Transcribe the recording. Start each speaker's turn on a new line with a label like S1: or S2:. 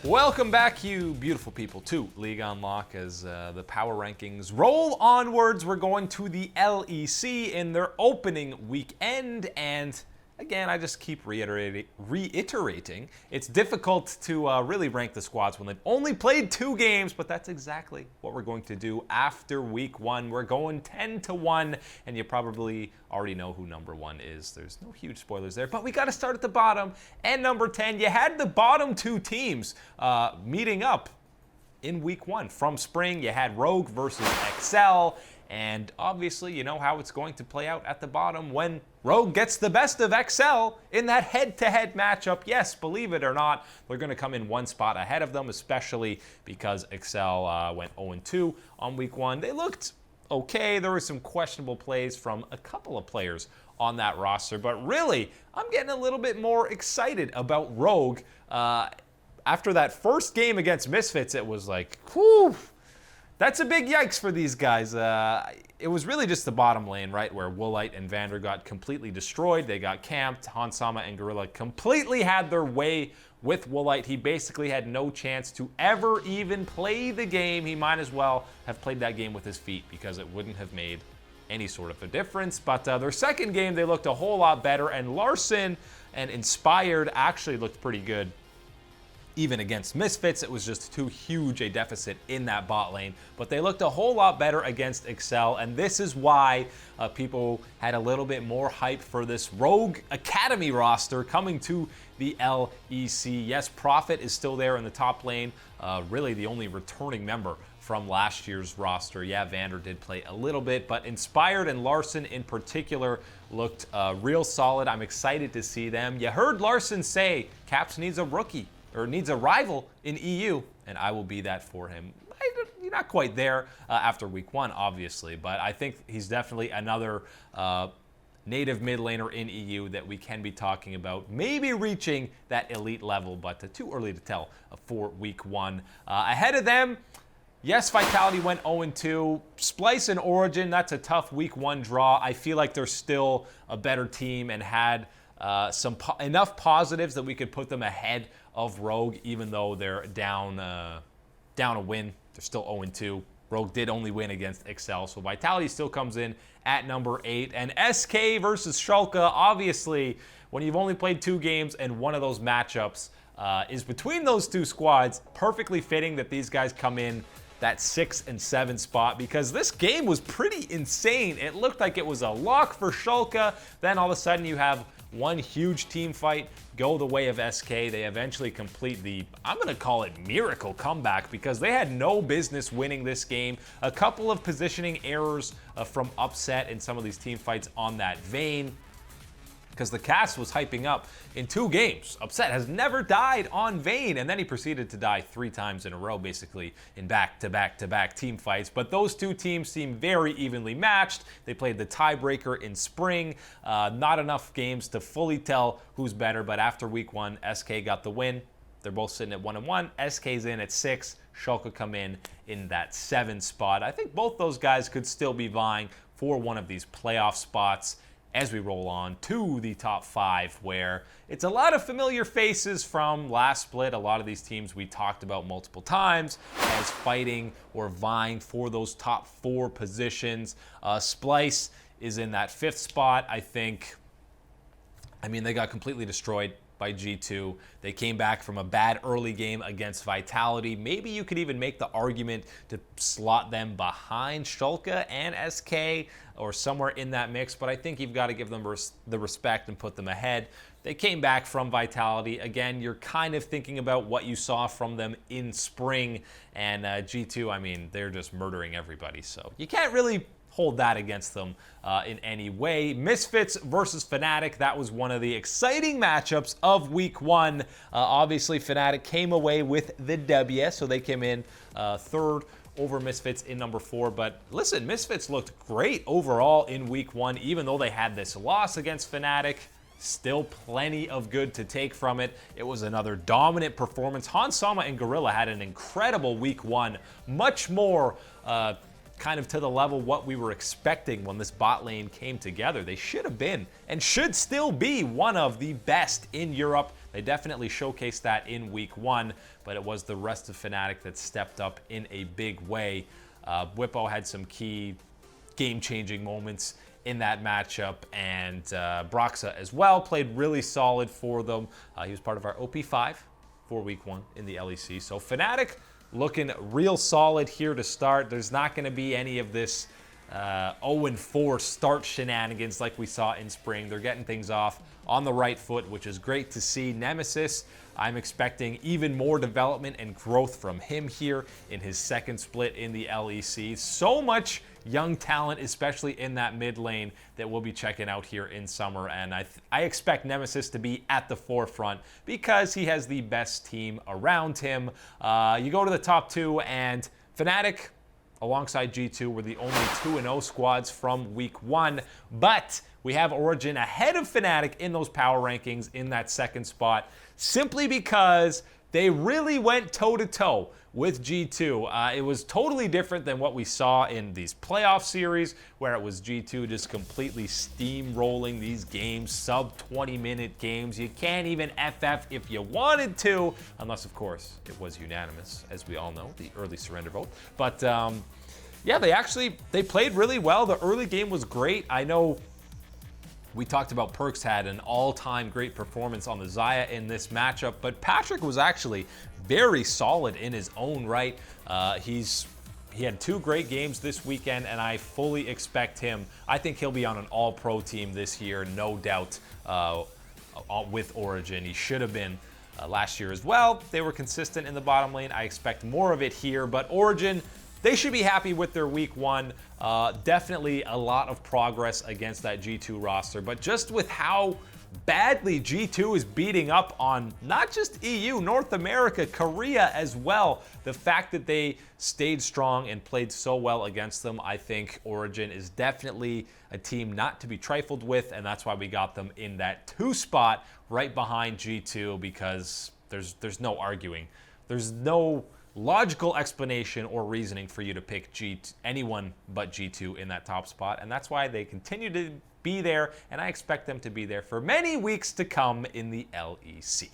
S1: Welcome back, you beautiful people, to League Unlock as the power rankings roll onwards. We're going to the LEC in their opening weekend, and again, I just keep reiterating, it's difficult to really rank the squads when they've only played 2 games, but that's exactly what we're going to do after week 1. We're going 10-1, and you probably already know who number 1 is. There's no huge spoilers there, but we got to start at the bottom. And number 10, you had the bottom 2 teams meeting up in week 1. From Spring, you had Rogue versus Excel. And obviously, you know how it's going to play out at the bottom when Rogue gets the best of Excel in that head-to-head matchup. Yes, believe it or not, they're going to come in 1 spot ahead of them, especially because Excel went 0-2 on week 1. They looked okay. There were some questionable plays from a couple of players on that roster. But really, I'm getting a little bit more excited about Rogue. After that first game against Misfits, it was like, whew. That's a big yikes for these guys. It was really just the bottom lane, right, where Woolite and Vander got completely destroyed. They got camped. Hansama and Gorilla completely had their way with Woolite. He basically had no chance to ever even play the game. He might as well have played that game with his feet because it wouldn't have made any sort of a difference. But their second game, they looked a whole lot better, and Larson and Inspired actually looked pretty good. Even against Misfits, it was just too huge a deficit in that bot lane. But they looked a whole lot better against Excel, and this is why people had a little bit more hype for this Rogue Academy roster coming to the LEC. Yes, Prophet is still there in the top lane, really the only returning member from last year's roster. Yeah, Vander did play a little bit, but Inspired and Larson in particular looked real solid. I'm excited to see them. You heard Larson say Caps needs a rookie, or needs a rival in EU, and I will be that for him. You're not quite there after week 1, obviously, but I think he's definitely another native mid laner in EU that we can be talking about, maybe reaching that elite level, but too early to tell for week 1. Ahead of them, yes, Vitality went 0-2. Splice and Origin, that's a tough week 1 draw. I feel like they're still a better team and had enough positives that we could put them ahead of Rogue, even though they're down a win. They're still 0-2. Rogue did only win against Excel, so Vitality still comes in at number 8. And SK versus Schalke, obviously, when you've only played 2 games and one of those matchups is between those 2 squads, perfectly fitting that these guys come in that 6 and 7 spot, because this game was pretty insane. It looked like it was a lock for Schalke. Then all of a sudden you have one huge team fight go the way of SK. They eventually complete the, I'm going to call it miracle comeback, because they had no business winning this game. A couple of positioning errors from Upset in some of these team fights on that vein, because the cast was hyping up in 2 games. Upset has never died on Vayne, and then he proceeded to die 3 times in a row, basically, in back-to-back-to-back team fights. But those 2 teams seem very evenly matched. They played the tiebreaker in Spring. Not enough games to fully tell who's better, but after week 1, SK got the win. They're both sitting at 1-1. SK's in at 6. Schalke come in that 7 spot. I think both those guys could still be vying for one of these playoff spots as we roll on to the top 5, where it's a lot of familiar faces from last split. A lot of these teams we talked about multiple times as fighting or vying for those top 4 positions. Splice is in that 5th spot, I think. I mean, they got completely destroyed by G2. They came back from a bad early game against Vitality. Maybe you could even make the argument to slot them behind Schalke and SK or somewhere in that mix, but I think you've got to give them the respect and put them ahead. They came back from Vitality. Again, you're kind of thinking about what you saw from them in Spring, and G2, I mean, they're just murdering everybody, so you can't really hold that against them in any way. Misfits versus Fnatic, that was one of the exciting matchups of week 1. Obviously, Fnatic came away with the W, so they came in 3rd over Misfits in number 4. But listen, Misfits looked great overall in week 1, even though they had this loss against Fnatic. Still plenty of good to take from it. It was another dominant performance. Hansama and Gorilla had an incredible week 1. Much more kind of to the level what we were expecting when this bot lane came together. They should have been and should still be one of the best in Europe. They definitely showcased that in week 1, but it was the rest of Fnatic that stepped up in a big way. Whippo had some key game-changing moments in that matchup, and Broxa as well played really solid for them. He was part of our OP5 for week 1 in the LEC. So Fnatic looking real solid here to start. There's not going to be any of this 0-4 start shenanigans like we saw in spring. They're getting things off on the right foot, which is great to see. Nemesis, I'm expecting even more development and growth from him here in his second split in the LEC. So much young talent, especially in that mid lane, that we'll be checking out here in summer. And I expect Nemesis to be at the forefront because he has the best team around him. You go to the top 2, and Fnatic, alongside G2, were the only 2-0 squads from week 1. But we have Origin ahead of Fnatic in those power rankings in that second spot, simply because they really went toe-to-toe with G2. It was totally different than what we saw in these playoff series, where it was G2 just completely steamrolling these games, sub 20-minute games. You can't even FF if you wanted to, unless, of course, it was unanimous, as we all know, the early surrender vote. But yeah, they played really well. The early game was great. I know we talked about Perks had an all-time great performance on the Xayah in this matchup, but Patrick was actually very solid in his own right. He had 2 great games this weekend, and I fully expect him. I think he'll be on an all-pro team this year, no doubt, with Origin. He should have been last year as well. They were consistent in the bottom lane. I expect more of it here, but Origin, they should be happy with their week 1. Definitely a lot of progress against that G2 roster, but just with how badly G2 is beating up on not just EU, North America, Korea as well, the fact that they stayed strong and played so well against them, I think Origin is definitely a team not to be trifled with, and that's why we got them in that 2 spot right behind G2, because there's no arguing. There's no logical explanation or reasoning for you to pick anyone but G2 in that top spot, and that's why they continue to be there, and I expect them to be there for many weeks to come in the LEC.